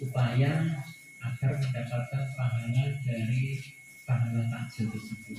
upaya agar mendapatkan pahala dari pahala takjil tersebut.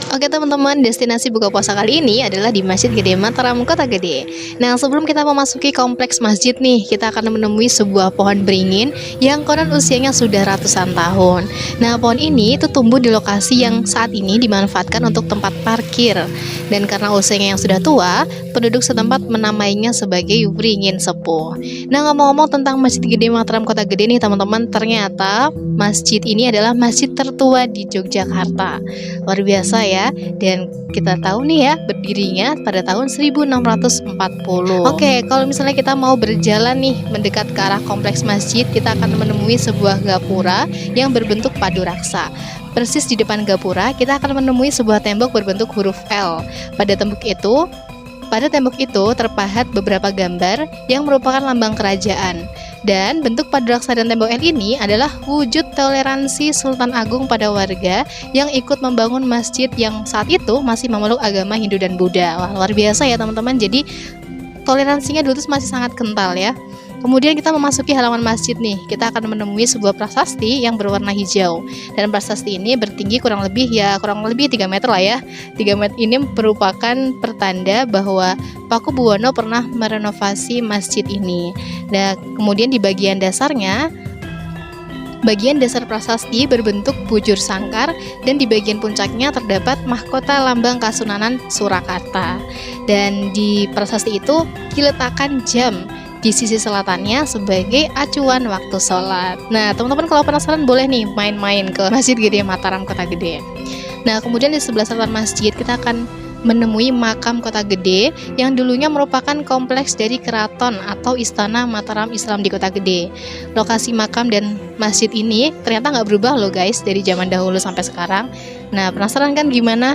Oke teman-teman, destinasi buka puasa kali ini adalah di Masjid Gede Mataram, Kota Gede. Nah, sebelum kita memasuki kompleks masjid nih, kita akan menemui sebuah pohon beringin yang konon usianya sudah ratusan tahun. Nah, pohon ini itu tumbuh di lokasi yang saat ini dimanfaatkan untuk tempat parkir. Dan karena usianya yang sudah tua, penduduk setempat menamainya sebagai beringin sepuh. Nah, ngomong-ngomong tentang Masjid Gede Mataram, Kota Gede nih teman-teman, ternyata masjid ini adalah masjid tertua di Yogyakarta. Luar biasa ya. Dan kita tahu nih ya, berdirinya pada tahun 1640. Oke, kalau misalnya kita mau berjalan nih mendekat ke arah kompleks masjid, kita akan menemui sebuah gapura yang berbentuk padu raksa. Persis di depan gapura, kita akan menemui sebuah tembok berbentuk huruf L. Pada tembok itu terpahat beberapa gambar yang merupakan lambang kerajaan. Dan bentuk padu raksa dan tembok L ini adalah wujud toleransi Sultan Agung pada warga yang ikut membangun masjid yang saat itu masih memeluk agama Hindu dan Buddha. Wah, luar biasa ya teman-teman. Jadi toleransinya dulu masih sangat kental ya. Kemudian kita memasuki halaman masjid nih, kita akan menemui sebuah prasasti yang berwarna hijau. Dan prasasti ini bertinggi kurang lebih 3 meter lah ya. 3 meter ini merupakan pertanda bahwa Paku Buwono pernah merenovasi masjid ini. Nah, kemudian di bagian dasar prasasti berbentuk bujur sangkar dan di bagian puncaknya terdapat mahkota lambang Kasunanan Surakarta. Dan di prasasti itu diletakkan jam di sisi selatannya sebagai acuan waktu sholat. Nah, teman-teman kalau penasaran boleh nih main-main ke Masjid Gede Mataram, Kota Gede. Nah, kemudian di sebelah selatan masjid kita akan menemui makam Kota Gede yang dulunya merupakan kompleks dari keraton atau istana Mataram Islam di Kota Gede. Lokasi makam dan masjid ini ternyata nggak berubah loh guys dari zaman dahulu sampai sekarang. Nah, penasaran kan gimana?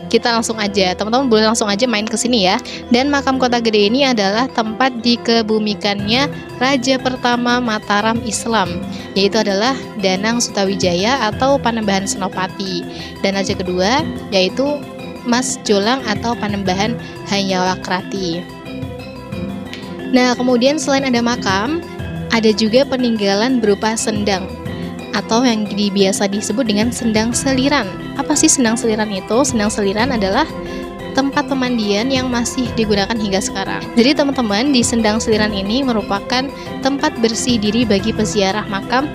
Kita langsung aja, teman-teman boleh langsung aja main ke sini ya. Dan makam Kota Gede ini adalah tempat dikebumikannya Raja pertama Mataram Islam, yaitu adalah Danang Sutawijaya atau Panembahan Senopati. Dan raja kedua yaitu Mas Jolang atau Panembahan Hanyalakrati. Nah, kemudian selain ada makam, ada juga peninggalan berupa sendang atau yang biasa disebut dengan sendang seliran. Apa sih sendang seliran itu? Sendang seliran adalah tempat pemandian yang masih digunakan hingga sekarang. Jadi teman-teman, di sendang seliran ini merupakan tempat bersih diri bagi peziarah makam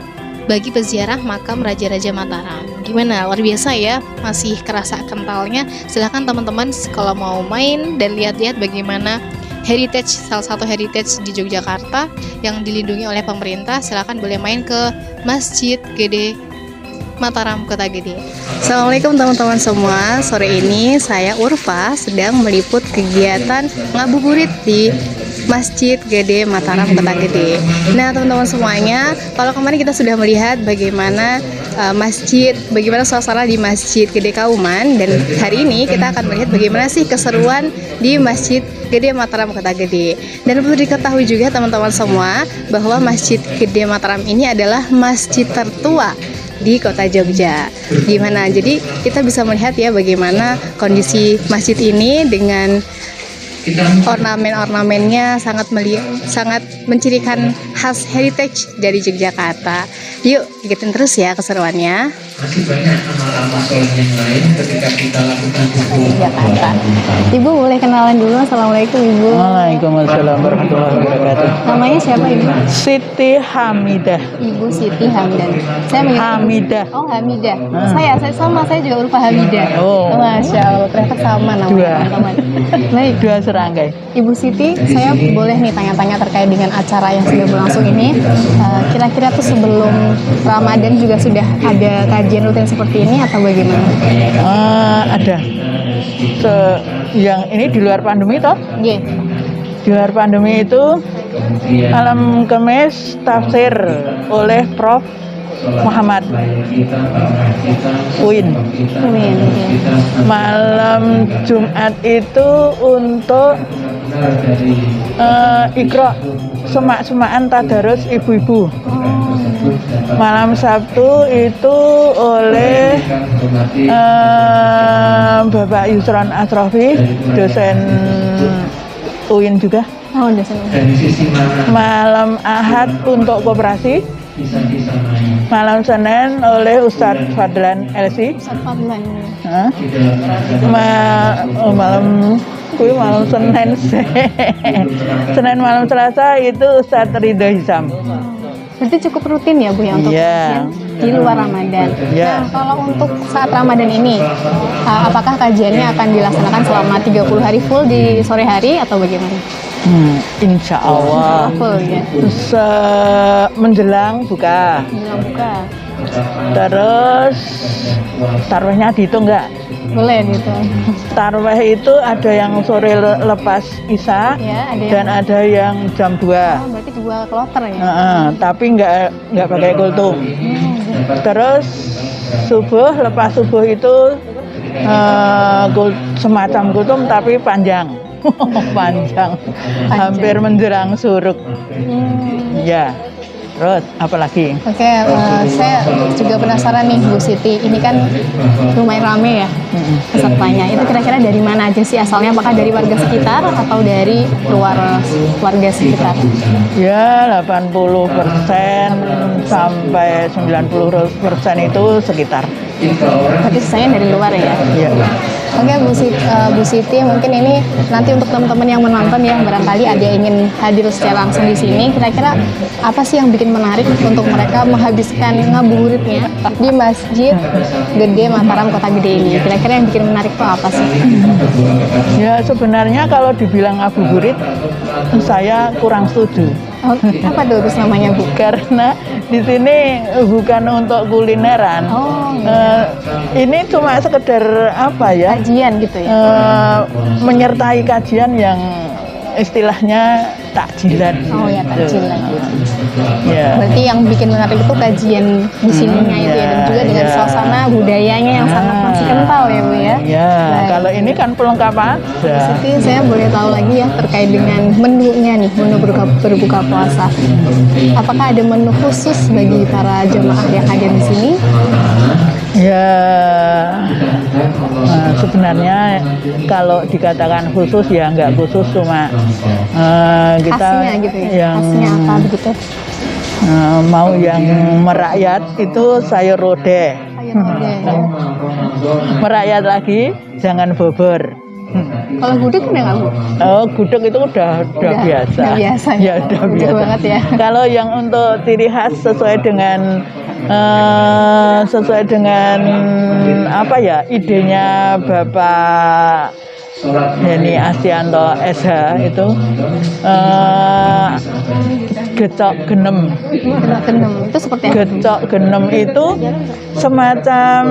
Raja-Raja Mataram. Gimana? Luar biasa ya, masih kerasa kentalnya. Silahkan teman-teman kalau mau main dan lihat-lihat bagaimana salah satu heritage di Yogyakarta yang dilindungi oleh pemerintah, silahkan boleh main ke Masjid Gede Mataram, Kota Gede. Assalamualaikum teman-teman semua. Sore ini saya Urfa sedang meliput kegiatan ngabuburit di Masjid Gede Mataram, Kota Gede. Nah teman-teman semuanya, kalau kemarin kita sudah melihat bagaimana bagaimana suasana di Masjid Gede Kauman, dan hari ini kita akan melihat bagaimana sih keseruan di Masjid Gede Mataram, Kota Gede. Dan perlu diketahui juga teman-teman semua bahwa Masjid Gede Mataram ini adalah masjid tertua di Kota Jogja. Gimana? Jadi kita bisa melihat ya bagaimana kondisi masjid ini dengan ornamen-ornamennya sangat mencirikan khas heritage dari Yogyakarta. Yuk ikutin terus ya keseruannya. Masih banyak nama-nama soleh yang lain ketika kita lakukan Jakarta. Ibu boleh kenalan dulu. Assalamualaikum Ibu. Waalaikumsalam warahmatullahi wabarakatuh. Namanya siapa Ibu? Siti Hamidah. Ibu Siti Hamidah. Saya Hamidah. Oh Hamidah. Saya juga Urfa Hamidah. Oh. Masya Allah, ternyata sama namanya teman-teman. Baik. Dua serangkai. Ibu Siti, saya boleh nih tanya-tanya terkait dengan acara yang sudah berlangsung ini. Kira-kira tuh sebelum Ramadan juga sudah ada kajian rutin seperti ini atau bagaimana? Ada. Yang ini di luar pandemi toh? Iya. Di luar pandemi itu malam Kamis tafsir oleh Prof. Muhammad Win. Malam Jumat itu untuk Iqra semak-semakan tadarus ibu-ibu. malam Sabtu itu oleh Bapak Yusron Asrofi, dosen UIN juga. Oh, dosen. Dari sisi mana Malam Ahad untuk koperasi. bisa disamai Malam Senin oleh Ustadz Fadlan LC. Ustadz Fadlan. Hah? di dalam rangka Malam Senin Senin malam Selasa itu Ustadz Ridho Hisam. Berarti cukup rutin ya Bu ya untuk Iya. kajian di luar Ramadan. Iya. Nah, kalau untuk saat Ramadan ini, apakah kajiannya akan dilaksanakan selama 30 hari full di sore hari atau bagaimana? Insya Allah Full ya. menjelang buka. Menjelang buka. Terus tarawihnya dihitung nggak? Boleh gitu. Tarawih itu ada yang sore lepas Isya Ya, ada yang dan ada yang jam 2. oh, berarti jual kloter ya. Tapi nggak pakai kultum. Terus lepas subuh itu semacam kultum tapi panjang. Panjang, hampir menjelang suruk. Ya, terus apa lagi? Oke, saya juga penasaran nih Bu Siti. Ini kan lumayan rame ya pesertanya. Itu kira-kira dari mana aja sih asalnya? Apakah dari warga sekitar atau dari luar warga sekitar? Ya, 80% sampai 90% itu sekitar. Berarti sisanya dari luar ya? Ya. Oke Bu Siti, mungkin ini nanti untuk teman-teman yang menonton ya, barangkali ada yang ingin hadir secara langsung di sini. Kira-kira apa sih yang bikin menarik untuk mereka menghabiskan ngabuburitnya di Masjid Gede Mataram Kota Gede ini? Kira-kira yang bikin menarik itu apa sih? Ya, sebenarnya kalau dibilang ngabuburit, saya kurang setuju. Oh, apa tuh terus namanya Bu? Karena di sini bukan untuk kulineran. Oh, Ini cuma sekedar apa ya? kajian gitu ya? Menyertai kajian yang istilahnya takjilan. Oh ya, takjilan. Ya. Berarti yang bikin menarik itu kajian di sininya itu ya, dan juga dengan suasana budayanya yang sangat masih kental ya Bu ya. Ya, Baik. kalau ini kan pelengkap aja. Siti, saya boleh tahu lagi ya terkait dengan menunya nih, menu berbuka puasa. Apakah ada menu khusus bagi para jemaah yang hadir di sini? Ya, sebenarnya kalau dikatakan khusus ya nggak khusus, cuma kita Khasnya gitu ya? yang Khasnya apa begitu? mau yang merakyat itu sayur lodeh. Sayur lodeh ya. Merakyat lagi jangan bobor. Kalau gudeg ada nggak Bu? Oh, gudeg itu udah biasa. Udah biasa Ya, udah Jauh biasa. banget ya. Kalau yang untuk ciri khas sesuai dengan apa ya, idenya Bapak Heni Astianto SH itu gecok genem. Genem itu seperti apa? Gecok genem itu semacam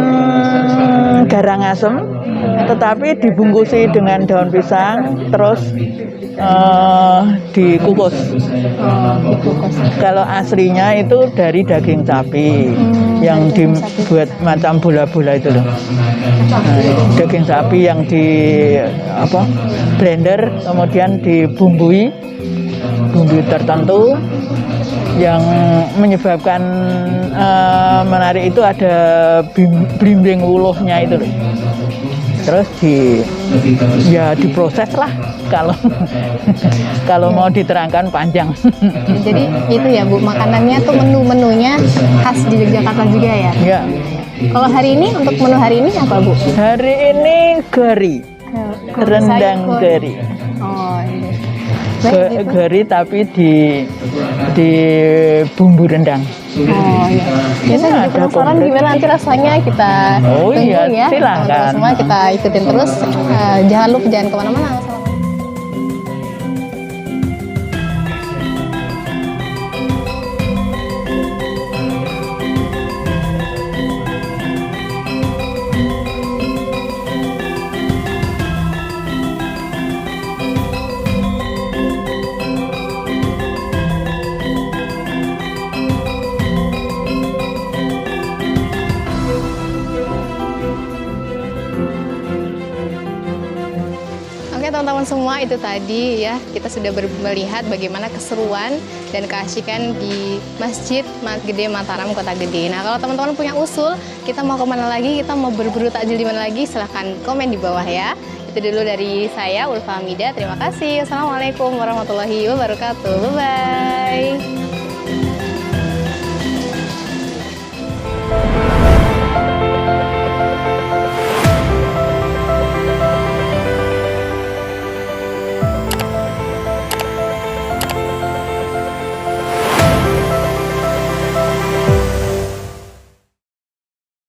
garang asem, tetapi dibungkusi dengan daun pisang, terus dikukus. Dikukus. Kalau aslinya itu dari daging sapi yang dibuat macam bola-bola itu loh. Daging sapi yang di blender, kemudian dibumbui bumbu tertentu yang menyebabkan menarik itu ada blimbing wuluhnya itu loh. Terus diproses lah kalau mau diterangkan panjang. Jadi itu ya Bu, makanannya tuh menu-menunya khas di Yogyakarta juga ya? Ya. Kalau hari ini, untuk menu hari ini apa Bu? Hari ini gari, rendang gari. Oh iya. Baik, gitu. Gari tapi di bumbu rendang. Oh iya. Ya, saya jadi penasaran gimana nanti rasanya, kita Oh tunggu iya, ya. silakan. Teman-teman semua kita ikutin terus. Jangan kemana-mana. Oke teman-teman semua, itu tadi ya kita sudah melihat bagaimana keseruan dan keasikan di Masjid Gede Mataram Kota Gede. Nah kalau teman-teman punya usul, kita mau kemana lagi, kita mau berburu takjil di mana lagi, silahkan komen di bawah ya. Itu dulu dari saya, Ulfa Hamida. Terima kasih. Assalamualaikum warahmatullahi wabarakatuh. Bye-bye.